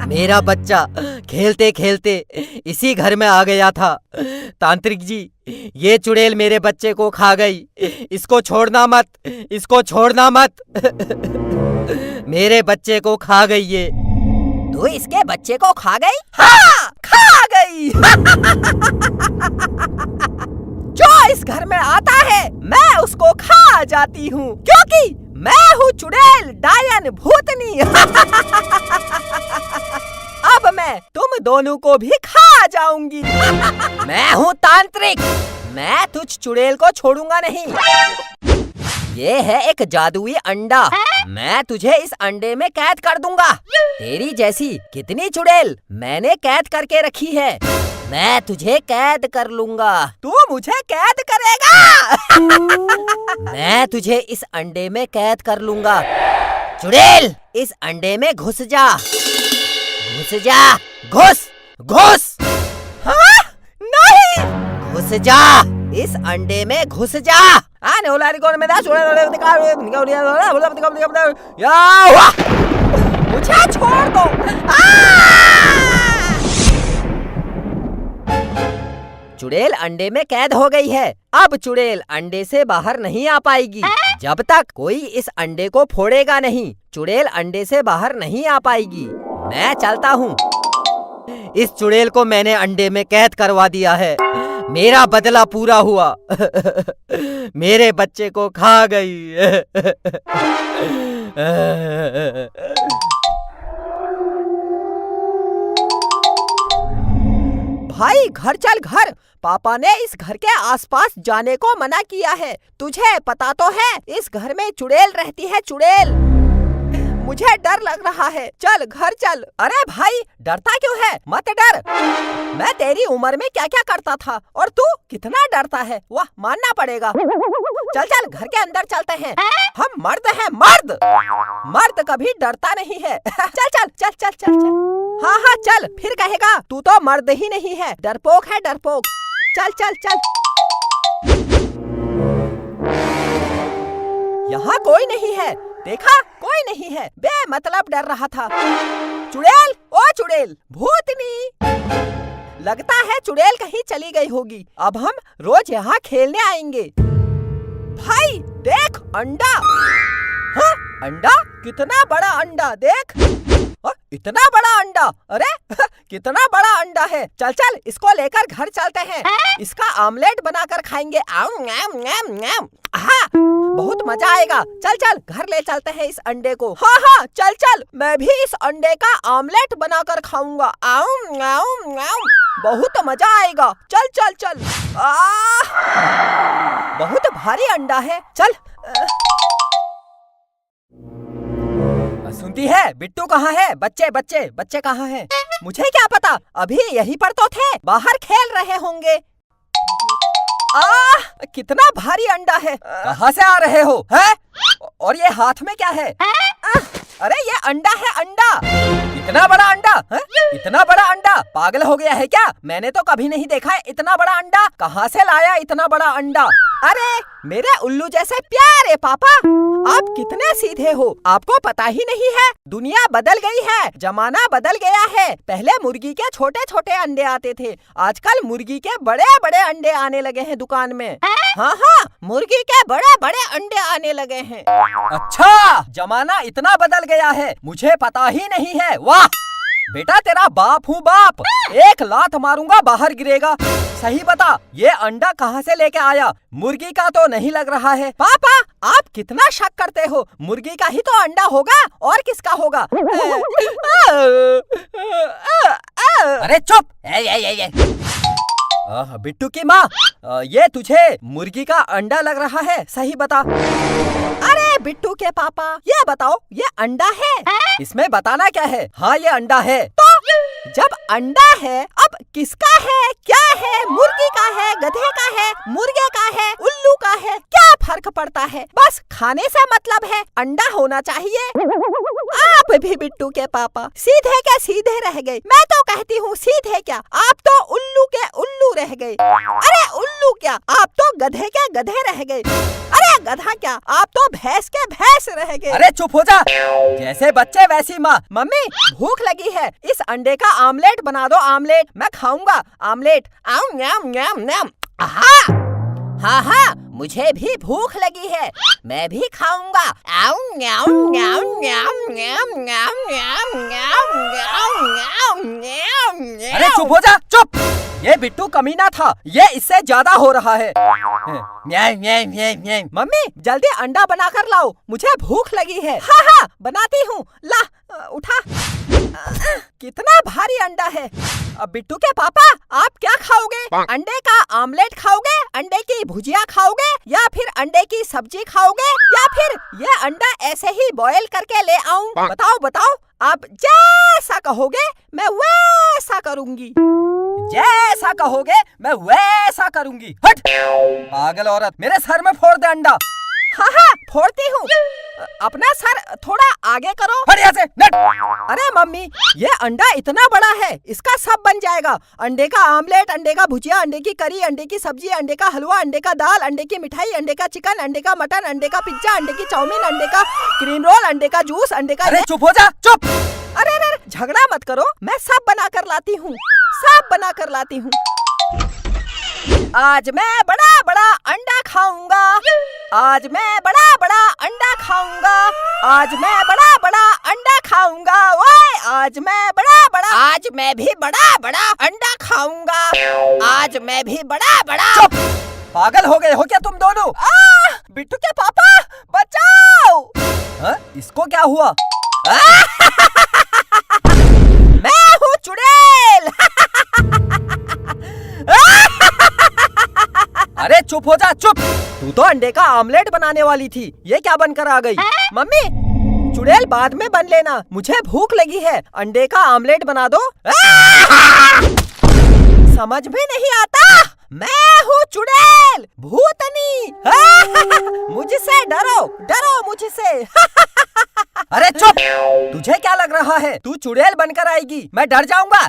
मेरा बच्चा खेलते खेलते इसी घर में आ गया था। तांत्रिक जी, ये चुड़ैल मेरे बच्चे को खा गई। इसको छोड़ना मत, इसको छोड़ना मत। मेरे बच्चे को खा गई ये। तू इसके बच्चे को खा गई? हाँ, खा गई। जो इस घर में आता है मैं उसको खा जाती हूँ, क्योंकि मैं हूँ चुड़ैल, डायन, भूतनी। अब मैं तुम दोनों को भी खा जाऊंगी। मैं हूँ तांत्रिक, मैं तुझ चुड़ैल को छोड़ूंगा नहीं। ये है एक जादुई अंडा, मैं तुझे इस अंडे में कैद कर दूंगा। तेरी जैसी कितनी चुड़ैल मैंने कैद करके रखी है, मैं तुझे कैद कर लूंगा। तू मुझे कैद करेगा? मैं तुझे इस अंडे में कैद कर लूंगा। चुड़ैल, इस अंडे में घुस जा, घुस जा, घुस, घुस। हाँ? नहीं, घुस जा, इस अंडे में घुस जा। आने ओलारी कौन में मुझे छोड़ दो। चुड़ैल अंडे में कैद हो गई है। अब चुड़ैल अंडे से बाहर नहीं आ पाएगी जब तक कोई इस अंडे को फोड़ेगा नहीं। चुड़ैल अंडे से बाहर नहीं आ पाएगी। मैं चलता हूँ। इस चुड़ैल को मैंने अंडे में कैद करवा दिया है। मेरा बदला पूरा हुआ। मेरे बच्चे को खा गई। भाई घर चल, घर। पापा ने इस घर के आसपास जाने को मना किया है। तुझे पता तो है इस घर में चुड़ैल रहती है, चुड़ैल। मुझे डर लग रहा है, चल घर चल। अरे भाई, डरता क्यों है? मत डर। मैं तेरी उम्र में क्या क्या करता था और तू कितना डरता है, वाह, मानना पड़ेगा। चल चल, घर के अंदर चलते हैं। हम मर्द हैं, मर्द। मर्द कभी डरता नहीं है। चल चल चल चल चल चल। हाँ हाँ चल, फिर कहेगा तू तो मर्द ही नहीं है, डरपोक है, डरपोक। चल चल चल। यहाँ कोई नहीं है, देखा, कोई नहीं है। बेमतलब डर रहा था। चुड़ैल, ओ चुड़ैल, भूतनी। लगता है चुड़ैल कहीं चली गई होगी। अब हम रोज यहाँ खेलने आएंगे। भाई देख, अंडा। हाँ, अंडा? कितना बड़ा अंडा, देख। इतना बड़ा अंडा, अरे कितना बड़ा अंडा है। चल चल, इसको लेकर घर चलते हैं। इसका आमलेट बनाकर खाएंगे। हाँ, बहुत मजा आएगा। चल चल, घर ले चलते हैं इस अंडे को। हाँ हाँ चल चल, मैं भी इस अंडे का आमलेट बनाकर खाऊंगा। बहुत मजा आएगा। चल चल चल। बहुत भारी अंडा है। चल। सुनती है, बिट्टू कहाँ है? बच्चे बच्चे बच्चे कहाँ हैं? मुझे क्या पता, अभी यहीं पर तो थे, बाहर खेल रहे होंगे। कितना भारी अंडा है। कहाँ से आ रहे हो? है? और ये हाथ में क्या है? अरे ये अंडा है, अंडा। इतना बड़ा अंडा है? इतना बड़ा अंडा? पागल हो गया है क्या? मैंने तो कभी नहीं देखा है इतना बड़ा अंडा। कहाँ से लाया इतना बड़ा अंडा? अरे मेरे उल्लू जैसे प्यारे पापा, आप कितने सीधे हो, आपको पता ही नहीं है। दुनिया बदल गई है, जमाना बदल गया है। पहले मुर्गी के छोटे छोटे अंडे आते थे, आजकल मुर्गी के बड़े बड़े अंडे आने लगे हैं दुकान में। हाँ हाँ, मुर्गी के बड़े बड़े अंडे आने लगे हैं। अच्छा, जमाना इतना बदल गया है, मुझे पता ही नहीं है। वाह बेटा, तेरा बाप हूँ बाप। एक लात मारूंगा, बाहर गिरेगा। सही बता, ये अंडा कहाँ से लेके आया? मुर्गी का तो नहीं लग रहा है। पापा, आप कितना शक करते हो? मुर्गी का ही तो अंडा होगा, और किसका होगा? अरे चुप। बिट्टू की माँ, ये तुझे मुर्गी का अंडा लग रहा है, सही बता। अरे बिट्टू के पापा, ये बताओ, ये अंडा है? इसमें बताना क्या है? हाँ, ये अंडा है। तो जब अंडा है, अब किसका है, क्या है? मुर्गी का है, गधे का है, मुर्गे का है, उल्लू का है, क्या फर्क पड़ता है? बस खाने से मतलब है, अंडा होना चाहिए। आप भी बिट्टू के पापा सीधे के सीधे रह गए। मैं तो कहती हूँ सीधे क्या, आप तो उल्लू के उल्लू रह गए। अरे उल्लू क्या, आप तो गधे के गधे रह गए। अरे गधा क्या, आप तो भैंस के भैंस रह गए। अरे चुप हो जा, जैसे बच्चे वैसी माँ। मम्मी भूख लगी है, इस अंडे का आमलेट बना दो, आमलेट मैं खाऊंगा आमलेट। आऊ न्याम न्याम न्याम। आहा हाँ हाँ मुझे भी भूख लगी है, मैं भी खाऊंगा। आऊ न्याम न्याम न्याम न्याम न्याम न्याम न्याम न्याम न्याम न्याम। अरे चुप हो जा, चुप। ये बिट्टू कमीना था, ये इससे ज्यादा हो रहा है। म्याऊ म्याऊ म्याऊ म्याऊ। मम्मी जल्दी अंडा बनाकर लाओ, मुझे भूख लगी है। हाँ हाँ बनाती हूँ, ला उठा। कितना भारी अंडा है। अब बिट्टू के पापा आप क्या खाओगे? अंडे का आमलेट खाओगे, अंडे की भुजिया खाओगे, या फिर अंडे की सब्जी खाओगे, या फिर ये अंडा ऐसे ही बॉयल करके ले आऊं? बताओ बताओ, आप जैसा कहोगे मैं वैसा करूंगी। जैसा कहोगे मैं वैसा करूंगी। हट पागल औरत, मेरे सर में फोड़ दे अंडा। हाँ हाँ फोड़ती हूँ, अपना सर थोड़ा आगे करो। हट यहाँ से, नट। अरे मम्मी ये अंडा इतना बड़ा है, इसका सब बन जाएगा। अंडे का आमलेट, अंडे का भुजिया, अंडे की करी, अंडे की सब्जी, अंडे का हलवा, अंडे का दाल, अंडे की मिठाई, अंडे का चिकन, अंडे का मटन, अंडे का पिज्जा, अंडे की चाउमीन, अंडे का क्रीम रोल, अंडे का जूस, अंडे का। अरे चुप हो जा, चुप। अरे अरे झगड़ा मत करो, मैं सब बना कर लाती हूँ, सब बना कर लाती हूँ। आज मैं बड़ा बड़ा अंडा खाऊंगा, आज मैं बड़ा बड़ा अंडा खाऊंगा, आज मैं बड़ा बड़ा अंडा खाऊंगा। ओए आज मैं बड़ा बड़ा, आज मैं भी बड़ा बड़ा अंडा खाऊंगा, आज मैं भी बड़ा बड़ा। चुप, पागल हो गए हो क्या तुम दोनों? बिट्टू के पापा बचाओ। इसको क्या हुआ? मैं हूँ चुड़ैल। अरे चुप हो जा, चुप। तू तो अंडे का आमलेट बनाने वाली थी, ये क्या बनकर आ गई? मम्मी चुड़ैल बाद में बन लेना, मुझे भूख लगी है, अंडे का आमलेट बना दो। समझ में नहीं आता, मैं हूँ चुड़ैल, भूतनी। मुझसे डरो, डरो मुझसे। अरे चुप, तुझे क्या लग रहा है तू चुड़ैल बनकर आएगी? मैं डर जाऊंगा।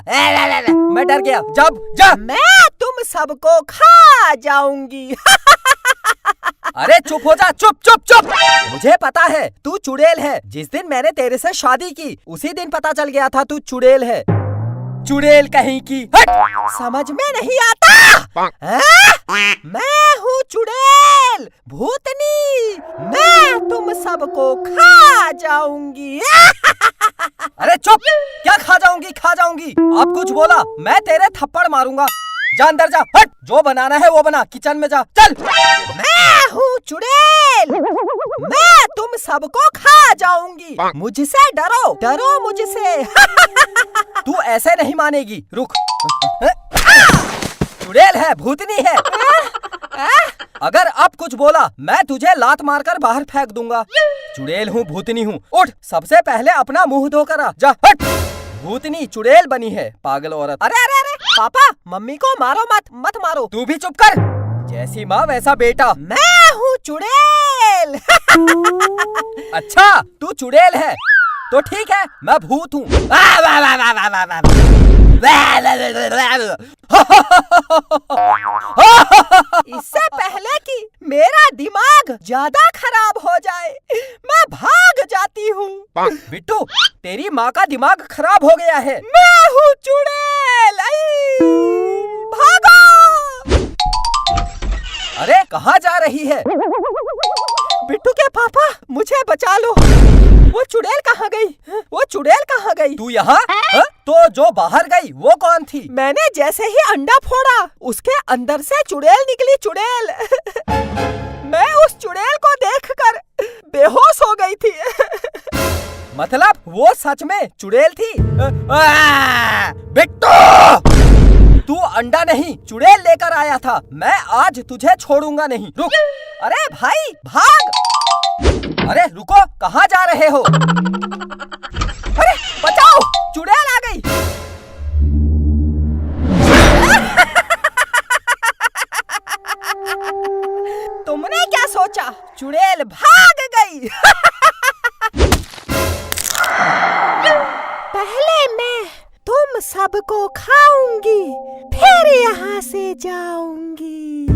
मैं डर गया, जब जा। मैं तुम सबको खा जाऊंगी। अरे चुप हो जा, चुप चुप चुप। मुझे पता है तू चुड़ैल है, जिस दिन मैंने तेरे से शादी की उसी दिन पता चल गया था तू चुड़ैल है। चुड़ैल कहीं की। हट! समझ में नहीं आता। मैं हूँ चुड़ैल, भूतनी, मैं तुम सबको खा जाऊंगी। अरे चुप, क्या खा जाऊंगी? खा जाऊंगी, अब कुछ बोला मैं तेरे थप्पड़ मारूंगा। जा अंदर जा, हट। जो बनाना है वो बना, किचन में जा, चल। मैं हूँ चुड़ैल, मैं तुम सबको खा जाऊंगी, मुझसे डरो, डरो मुझसे। तू ऐसे नहीं मानेगी, रुक। चुड़ैल है, भूतनी है। अगर अब कुछ बोला मैं तुझे लात मारकर बाहर फेंक दूंगा। चुड़ैल हूँ, भूतनी हूँ। उठ, सबसे पहले अपना मुंह धोकर आ, जा। हट, भूतनी चुड़ैल बनी है, पागल औरत। अरे अरे अरे पापा, मम्मी को मारो मत, मत मारो। तू भी चुप कर, जैसी माँ वैसा बेटा। मैं हूँ चुड़ैल। अच्छा तू चुड़ैल है तो ठीक है, मैं भूत हूँ। इससे पहले कि मेरा दिमाग ज्यादा खराब हो जाए, मैं भाग जाती हूँ। बिट्टू, तेरी माँ का दिमाग खराब हो गया है। मैं हूँ चुड़ैल, भागो। अरे कहाँ जा रही है? बिट्टू के पापा मुझे बचा लो, वो चुड़ैल कहाँ गई? वो चुड़ैल कहाँ गई? तू यहाँ? तो जो बाहर गई वो कौन थी? मैंने जैसे ही अंडा फोड़ा, उसके अंदर से चुड़ैल निकली, चुड़ैल। मैं उस चुड़ैल को देखकर बेहोश हो गई थी। मतलब वो सच में चुड़ैल थी? बिट्टू, तू अंडा नहीं चुड़ैल लेकर आया था, मैं आज तुझे छोड़ूंगा नहीं। रुक। अरे भाई भाग। अरे रुको, कहाँ जा रहे हो? अरे बचाओ, चुड़ैल आ गई। तुमने क्या सोचा? चुड़ैल भाग गई। पहले मैं तुम सबको खाऊंगी, फिर यहाँ से जाऊंगी।